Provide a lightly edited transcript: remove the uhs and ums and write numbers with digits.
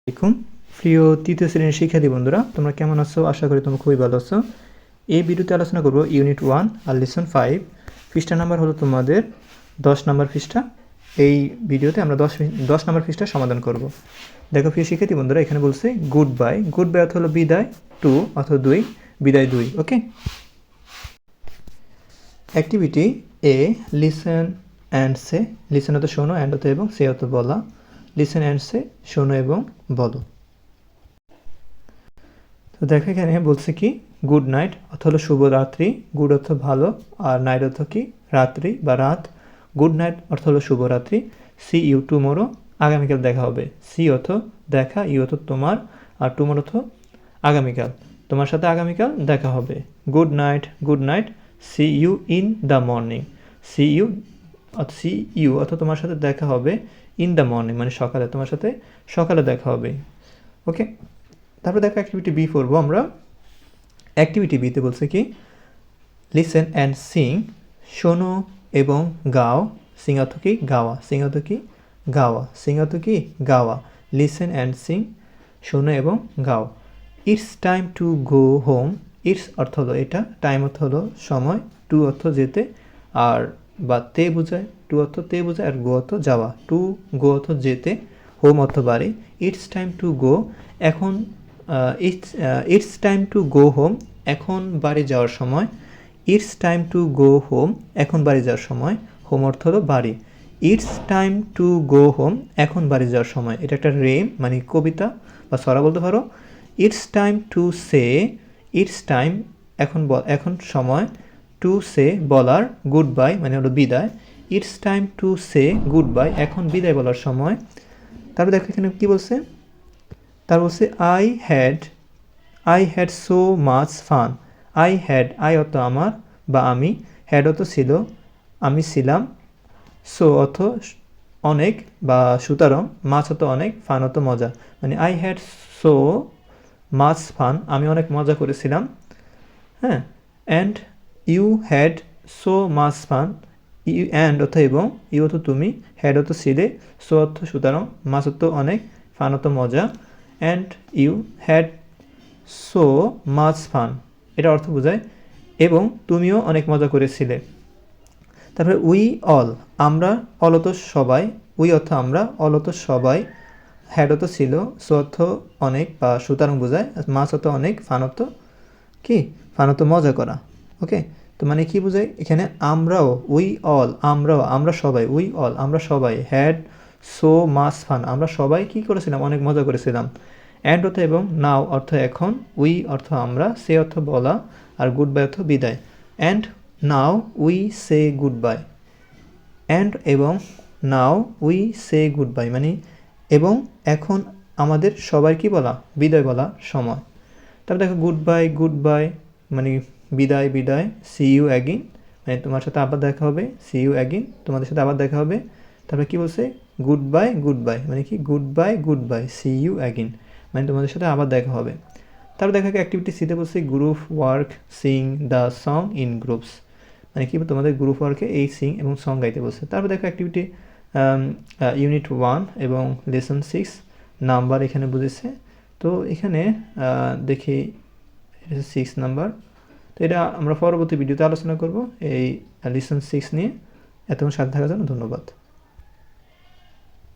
আসসালামাইকুম প্রিয় তৃতীয় শ্রেণীর শিক্ষার্থী বন্ধুরা, তোমরা কেমন আছো? আশা করি তোমরা খুবই ভালো আছো। এই ভিডিওতে আলোচনা করব ইউনিট 1 আর লেসন 5। পৃষ্ঠা নাম্বার হলো তোমাদের 10 নম্বর পৃষ্ঠা। এই ভিডিওতে আমরা 10 নম্বর পৃষ্ঠা সমাধান করব। দেখো প্রিয় শিক্ষার্থী বন্ধুরা, এখানে বলছে গুড বাই। গুড বাই অর্থ হলো বিদায়, টু অথবা 2, বিদায় 2। Okay, activity A, listen and say. Listen অর্থ শোনো, অ্যান্ড অর্থ এবং, সে অর্থ বলা। লিসেন অ্যান্ড সে, শোনো এবং বলো। তো দেখো এখানে বলছে কি গুড নাইট অর্থ হলো শুভরাত্রি। গুড অর্থ ভালো, আর নাইট অর্থ কি রাত্রি বা রাত। গুড নাইট অর্থ হলো শুভরাত্রি। সি ইউ টুমোরো, আগামীকাল দেখা হবে। সি অর্থ দেখা, ইউ অর্থ তোমার, আর টুমোরো অর্থ আগামীকাল, তোমার সাথে আগামীকাল দেখা হবে। Good night, good night. See you in the morning. See you অর্থ তোমার সাথে দেখা হবে। ইন দ্য মর্নিং মানে সকালে, তোমার সাথে সকালে দেখা হবে। ওকে, তারপরে দেখো অ্যাক্টিভিটি বি করবো আমরা। অ্যাক্টিভিটি বিতে বলছে কি লিসেন অ্যান্ড সিং, শোনো এবং গাও। সিং অর্থ কি গাওয়া, সিং অর্থ কি গাওয়া, সিং অর্থ কি গাওয়া। লিসেন অ্যান্ড সিং, শোনো এবং গাও। It's time to go home. It's অর্থ হলো এটা, টাইম অর্থ হলো সময়, টু অর্থ যেতে, আর বা তে বোঝায়, টু অর্থ তে বোঝায়, আর গো অর্থ যাওয়া। টু গো অর্থ যেতে, হোম অর্থ বাড়ি। ইটস টাইম টু গো, এখন it's time to go home, এখন বাড়ি যাওয়ার সময়। It's time to go home, এখন বাড়ি যাওয়ার সময়। হোম অর্থ হলো বাড়ি। It's time to go home, এখন বাড়ি যাওয়ার সময়। এটা একটা রেম মানে কবিতা বা ছড়া বলতে পারো। It's time to say, it's time এখন সময়, টু সে বলার, গুড বাই মানে হলো বিদায়। It's time to say good bye, এখন বিদায় বলার সময়। তারপর দেখো এখানে কী বলছে, তার বলছে I had so much fun. I অর্থ আমার বা আমি, হ্যাড অর্থ ছিল, আমি ছিলাম, সো অর্থ অনেক বা সুতরাং, মাছ অর্থ অনেক, ফান অর্থ মজা। মানে I had so much fun, আমি অনেক মজা করেছিলাম। হ্যাঁ, and you had so much fun. And অর্থ এবং, ইউ অর্থ তুমি, হ্যাড অর্থ ছিলে, সো অর্থ সুতরাং, মাছ অর্থ অনেক, ফান অর্থ মজা। And you had so much fun, এটা অর্থ বোঝায় এবং তুমিও অনেক মজা করেছিলে। তারপরে উই অল, আমরা, অল অর্থ সবাই, উই অর্থ আমরা, অল অর্থ সবাই, হ্যাড অর্থ ছিল, সো অর্থ অনেক বা সুতরাং বোঝায়, মাছ অর্থ অনেক, ফান অর্থ কি ফান অর্থ মজা করা। ওকে, তো মানে কি বোঝায় এখানে আমরাও, উই অল আমরাও, আমরা সবাই, উই অল আমরা সবাই, হ্যাড সো মাচ ফান আমরা সবাই কি করেছিলাম অনেক মজা করেছিলাম। অ্যান্ড অর্থ এবং, নাও অর্থ এখন, উই অর্থ আমরা, সে অর্থ বলা, আর গুড বাই অর্থ বিদায়। And now we say goodbye. And এবং, now we say goodbye মানে এবং এখন আমাদের সবাই কি বলা বিদায় বলা সময়। তারপর দেখো গুড বাই মানে বিদায় বিদায়। সি ইউ অ্যাগিন মানে তোমার সাথে আবার দেখা হবে। সি ইউ অ্যাগিন তোমাদের সাথে আবার দেখা হবে। তারপরে কি বলছে গুড বাই মানে কি goodbye see you again মানে তোমাদের সাথে আবার দেখা হবে। তারপর দেখা অ্যাক্টিভিটি সিতে বলছে group work Singh the song in groups মানে কি তোমাদের গ্রুপ ওয়ার্কে এই সিং এবং সং গাইতে বলছে। তারপর দেখো অ্যাক্টিভিটি ইউনিট 1 এবং লেসন 6 নাম্বার এখানে বুঝেছে। তো এখানে দেখি 6 নাম্বার, তো এটা আমরা পরবর্তী ভিডিওতে আলোচনা করব এই লেসন 6 নিয়ে। এতক্ষণ সাথে থাকার জন্য ধন্যবাদ।